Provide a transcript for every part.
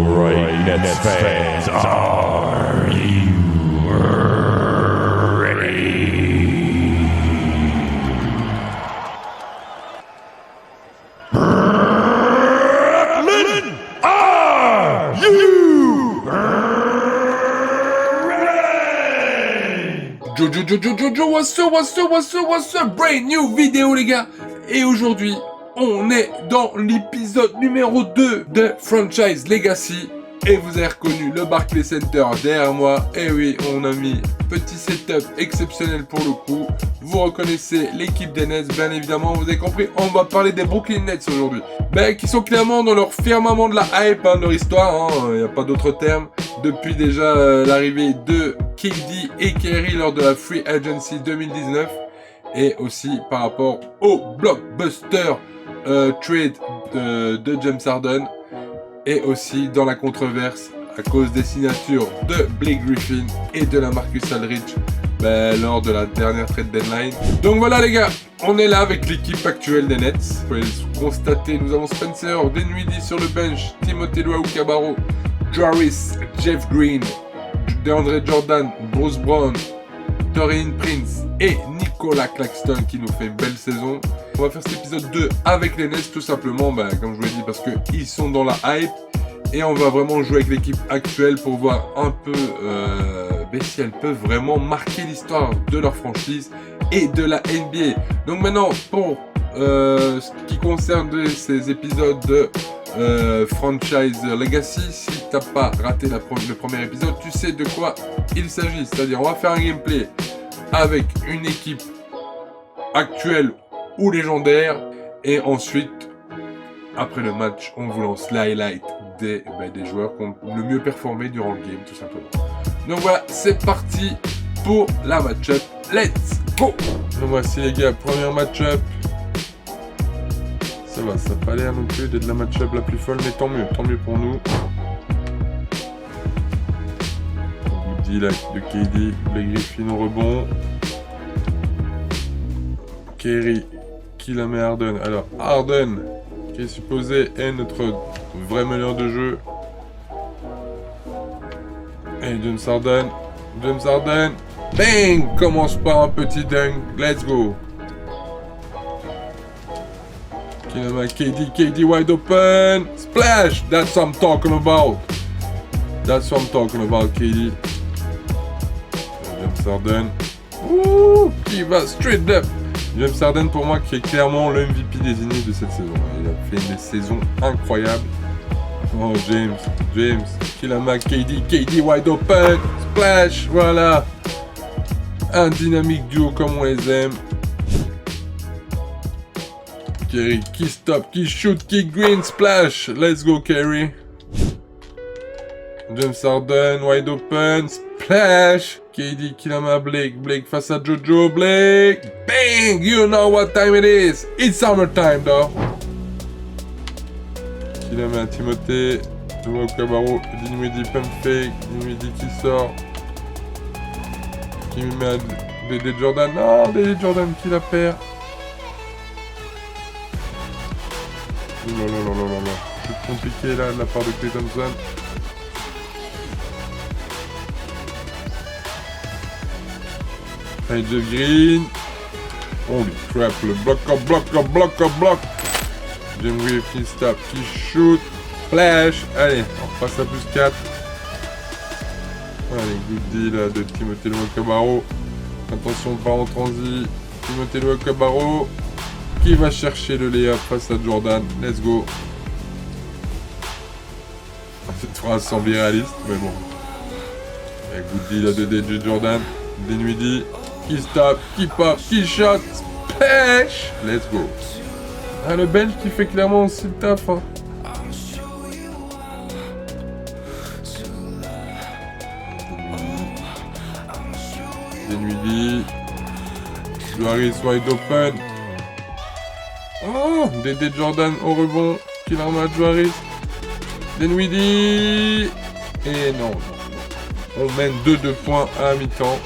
Alright, Nets fans, are you ready? Brooklyn, are you ready? Jojo, what's up, brand new vidéo les gars. Et aujourd'hui, on est dans l'épisode numéro 2 de Franchise Legacy. Et vous avez reconnu le Barclays Center derrière moi. Et oui, on a mis petit setup exceptionnel pour le coup. Vous reconnaissez l'équipe des Nets, bien évidemment, vous avez compris. On va parler des Brooklyn Nets aujourd'hui. Qui sont clairement dans leur firmament de la hype, leur histoire, il n'y a pas d'autre terme. Depuis déjà l'arrivée de KD et Kyrie lors de la Free Agency 2019. Et aussi par rapport au blockbuster trade de James Harden. Et aussi dans la controverse à cause des signatures de Blake Griffin et de la Marcus Aldridge lors de la dernière trade deadline. Donc voilà les gars, on est là avec l'équipe actuelle des Nets. Vous pouvez le constater, nous avons Spencer Dinwiddie sur le bench, Timothé Luwawu-Cabarrot, Jarvis, Jeff Green, DeAndre Jordan, Bruce Brown, Taurean Prince et Nicolas Claxton qui nous fait une belle saison. On va faire cet épisode 2 avec les Nets tout simplement, comme je vous l'ai dit, parce qu'ils sont dans la hype. Et on va vraiment jouer avec l'équipe actuelle pour voir un peu si elles peuvent vraiment marquer l'histoire de leur franchise et de la NBA. Donc maintenant, pour ce qui concerne ces épisodes de Franchise Legacy, si t'as pas raté le premier épisode, tu sais de quoi il s'agit. C'est-à-dire, on va faire un gameplay avec une équipe actuelle ou légendaire, et ensuite, après le match, on vous lance l'highlight des joueurs qui ont le mieux performé durant le game, tout simplement. Donc voilà, c'est parti pour la match-up. Let's go! Donc voici les gars, première match-up. Ça va, ça n'a pas l'air non plus d'être la match-up la plus folle, mais tant mieux pour nous. On vous dit là de KD, Blake Griffin au rebond. Kyrie qui la met Harden. Alors Harden qui est supposé être notre vrai meneur de jeu. Et James Harden. Bang! Commence par un petit dunk. Let's go. Qui la met KD wide open. Splash! That's what I'm talking about. KD. James Harden. Ouh! Qui va straight up. James Harden pour moi qui est clairement le MVP désigné de cette saison. Il a fait une saison incroyable. Oh James, qui la met KD wide open, splash, voilà. Un dynamique duo comme on les aime. Kyrie qui stop, qui shoot, qui green, splash. Let's go Kyrie. James Harden wide open, splash. KD qui la met à Blake face à Jojo, Blake. Bang! You know what time it is. It's summertime though. Qui la met à Timothé, Luwawu-Cabarrot, Dinwiddie pump fake, Dinwiddie qui sort. Qui met à DD Jordan. Non, DD Jordan qui la perd. Oh là. C'est compliqué là de la part de Klay Thompson. Hey, Jeff Green. Holy crap, le bloc. James Green qui stop, qui shoot. Flash. Allez, on repasse à plus 4. Allez, good deal là, de Timothé Luwawu-Cabarrot. Attention, pas en transi. Timothé Luwawu-Cabarrot qui va chercher le layup face à Jordan. Let's go. Cette phrase semble irréaliste, mais bon. Et good deal là, de DJ Jordan. Dinwiddie. Qui stop, qui pop, qui shot, splash. Let's go. Ah, le bench qui fait clairement aussi le taf. Dinwiddie. Harris wide open. Oh, DD Jordan au rebond. Qui la remet à Harris. Dinwiddie. Et non. On mène 2 points à la mi-temps.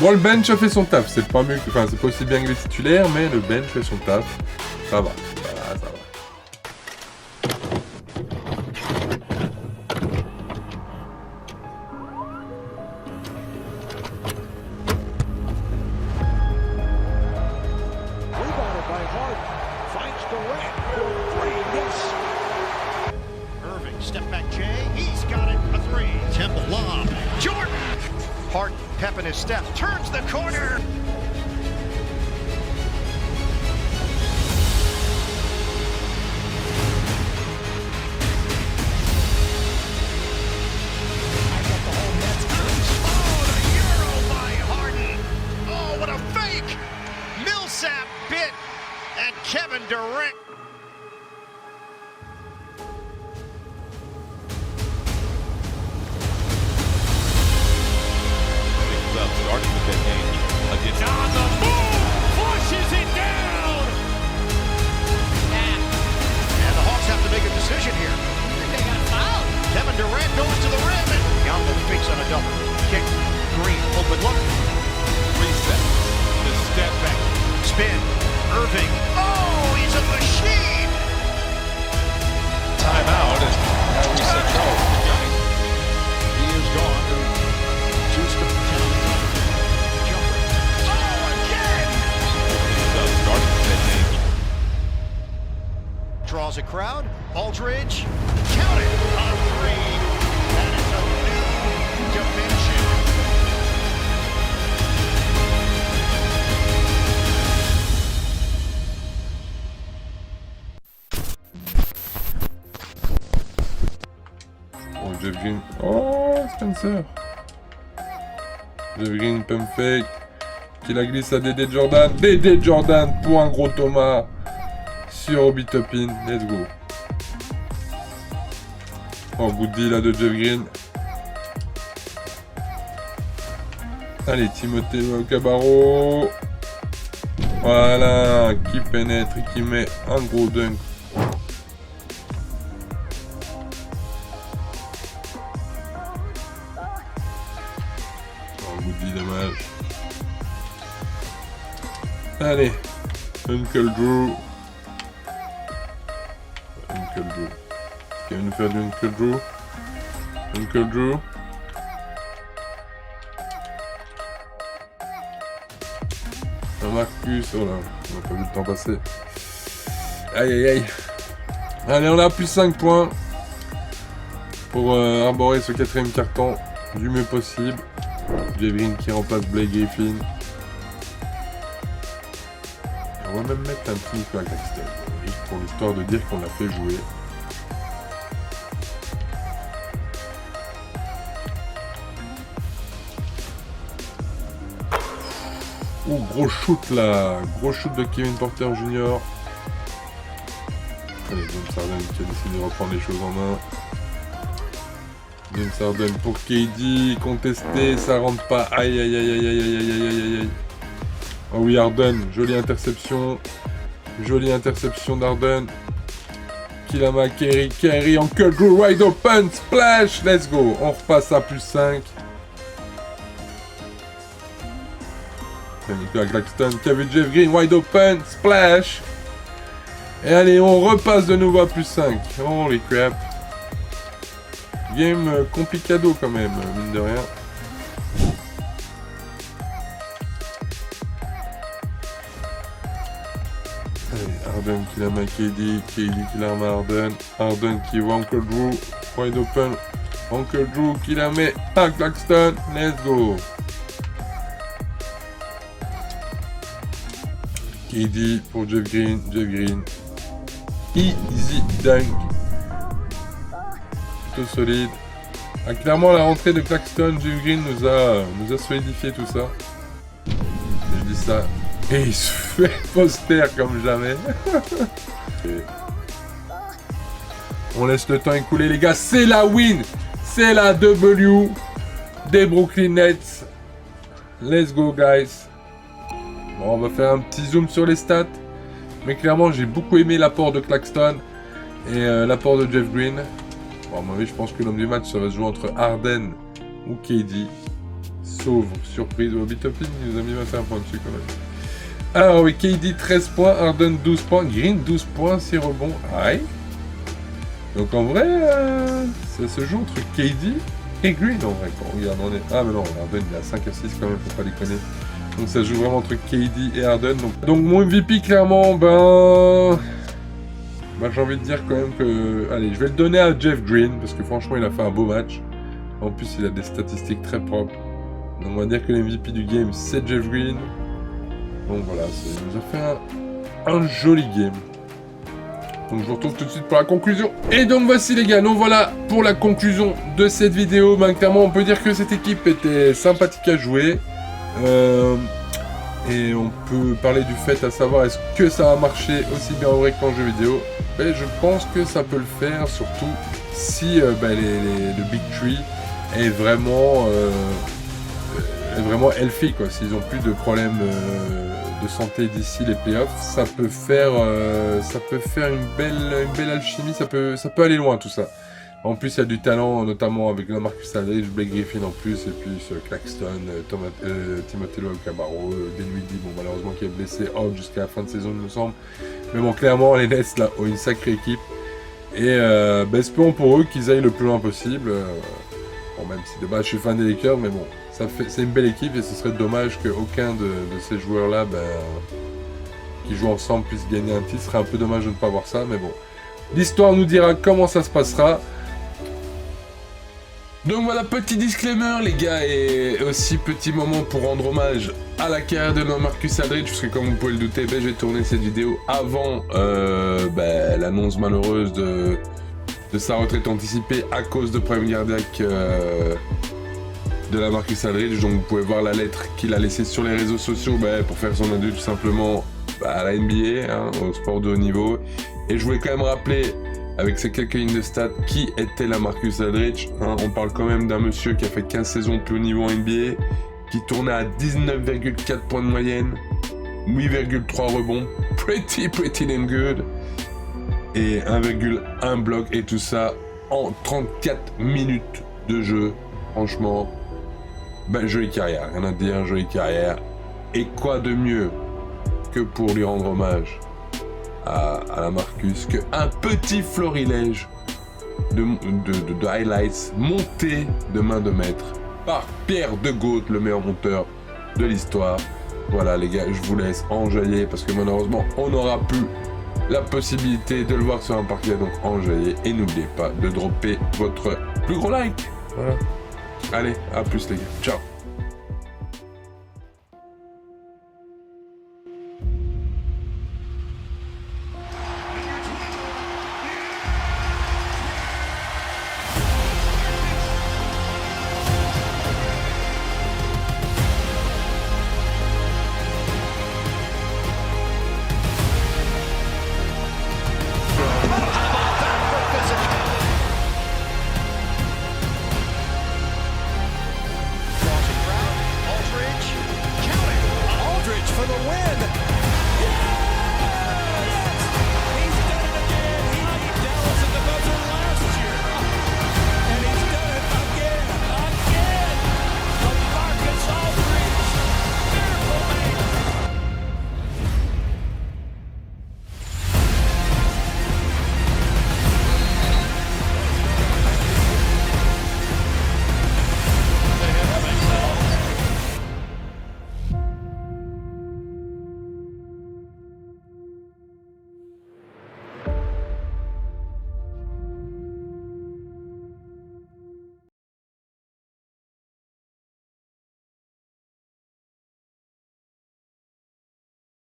Bon, le bench a fait son taf. C'est pas mieux que... Enfin, c'est pas aussi bien que les titulaires, mais le bench fait son taf. Ça va. pep in his step. Turns the corner. Oh, the Euro by Harden. Oh, what a fake. Millsap bit. And Kevin Durant. Starting with that game against on the move, flushes it down. And the Hawks have to make a decision here. They got fouled. Kevin Durant goes to the rim and Giannis fakes on a double. Kick. Green. Open look. 3 seconds. The step back. Spin. Irving. Oh, he's a machine. Timeout as now we set the Giants. He is gone to juice the jumper. Oh, again. Starting with that game. Draws a crowd. Aldridge. Count it. On 3. That is a new dimension. Oh, Jeff Green. Oh, Spencer. Jeff Green, pump fake. Qui la glisse à Dédé Jordan. Dédé Jordan pour un gros Thomas. Sur Obi Toppin. Let's go. Oh, good deal là de Jeff Green. Allez, Timothée Cabarro. Voilà. Qui pénètre et qui met un gros dunk. Dommage. Allez, Uncle Drew. Uncle Drew. Qui va nous faire du Uncle Drew? Uncle Drew. Un Marcus. Oh là, on n'a pas vu le temps passer. Aïe aïe aïe. Allez, on a plus 5 points pour arborer ce 4ème carton du mieux possible. Jeff Green qui remplace Blake Griffin. Et on va même mettre un petit Nicolas Claxton, juste pour l'histoire de dire qu'on l'a fait jouer. Oh, gros shoot là, gros shoot de Kevin Porter Jr. Allez, James Harden qui a décidé de reprendre les choses en main. James Harden pour KD, contesté, ça rentre pas. Aïe aïe aïe aïe aïe aïe aïe aïe aïe aïe. Oh oui, Harden, jolie interception. Jolie interception d'Harden. Kilama, Kerry, Uncle Drew, wide open, splash, let's go. On repasse à plus 5. Nicolas Claxton, Kevin Jeff Green, wide open, splash. Et allez, on repasse de nouveau à plus 5. Holy crap. Game complicado quand même, mine de rien. Allez, Harden qui la met KD qui la met Harden. Harden qui voit Uncle Drew, wide open. Uncle Drew qui la met à Claxton, let's go. KD pour Jeff Green. Easy dunk. Plutôt solide. Ah, clairement la rentrée de Claxton, Jeff Green nous a solidifié tout ça. Je dis ça. Et il se fait poster comme jamais. On laisse le temps écouler les gars. C'est la win. C'est la W des Brooklyn Nets. Let's go guys. Bon, on va faire un petit zoom sur les stats. Mais clairement j'ai beaucoup aimé l'apport de Claxton. Et l'apport de Jeff Green. Bon, à mon avis, je pense que l'homme du match serait joué entre Harden ou KD. Sauf surprise, Obi Toppin, il nous a mis 21 points dessus quand même. Alors oui, KD 13 points, Harden 12 points, Green 12 points, 6 rebonds. Aïe. Donc en vrai, ça se joue entre KD et Green en vrai. Quand on regarde, on est... Ah mais non, Harden il a 5 assists quand même, faut pas déconner. Donc ça se joue vraiment entre KD et Harden. Donc mon MVP clairement, j'ai envie de dire quand même que... Allez, je vais le donner à Jeff Green, parce que franchement, il a fait un beau match. En plus, il a des statistiques très propres. Donc on va dire que l'MVP du game, c'est Jeff Green. Donc voilà, il nous a fait un joli game. Donc je vous retrouve tout de suite pour la conclusion. Et donc voici les gars, donc voilà pour la conclusion de cette vidéo. Ben, clairement on peut dire que cette équipe était sympathique à jouer. Et on peut parler du fait à savoir est-ce que ça va marcher aussi bien en vrai qu'en jeu vidéo. Ben, je pense que ça peut le faire, surtout si le Big Tree est vraiment healthy, quoi. S'ils n'ont plus de problèmes de santé d'ici les playoffs, ça peut faire une belle alchimie, ça peut aller loin tout ça. En plus il y a du talent, notamment avec Lamarcus Aldridge, Blake Griffin en plus, et puis Claxton, Timothée Cabarro, Dinwiddie, bon malheureusement qui est blessé out jusqu'à la fin de saison il me semble. Mais bon clairement les Nets là ont une sacrée équipe. Et espérons pour eux qu'ils aillent le plus loin possible. Bon, même si de base je suis fan des Lakers, mais bon, c'est une belle équipe et ce serait dommage qu'aucun de ces joueurs-là qui jouent ensemble puisse gagner un titre. Ce serait un peu dommage de ne pas voir ça, mais bon. L'histoire nous dira comment ça se passera. Donc voilà, petit disclaimer les gars, et aussi petit moment pour rendre hommage à la carrière de Lamarcus Aldridge, parce que comme vous pouvez le douter, j'ai tourné cette vidéo avant l'annonce malheureuse de sa retraite anticipée à cause de problèmes cardiaques de Lamarcus Aldridge. Donc vous pouvez voir la lettre qu'il a laissée sur les réseaux sociaux pour faire son adieu tout simplement à la NBA, au sport de haut niveau. Et je voulais quand même rappeler, avec ces quelques lignes de stats, qui était Lamarcus Aldridge. On parle quand même d'un monsieur qui a fait 15 saisons de plus haut niveau en NBA, qui tournait à 19,4 points de moyenne, 8,3 rebonds, pretty damn good, et 1,1 bloc, et tout ça en 34 minutes de jeu. Franchement, jolie carrière, rien à dire, jolie carrière. Et quoi de mieux que pour lui rendre hommage à Lamarcus qu'un petit florilège de highlights montés de main de maître par Pierre de Goat, le meilleur monteur de l'histoire. Voilà les gars, je vous laisse enjailler parce que malheureusement on n'aura plus la possibilité de le voir sur un parquet, donc enjaillez et n'oubliez pas de dropper votre plus gros like. Voilà. Allez, à plus les gars, ciao.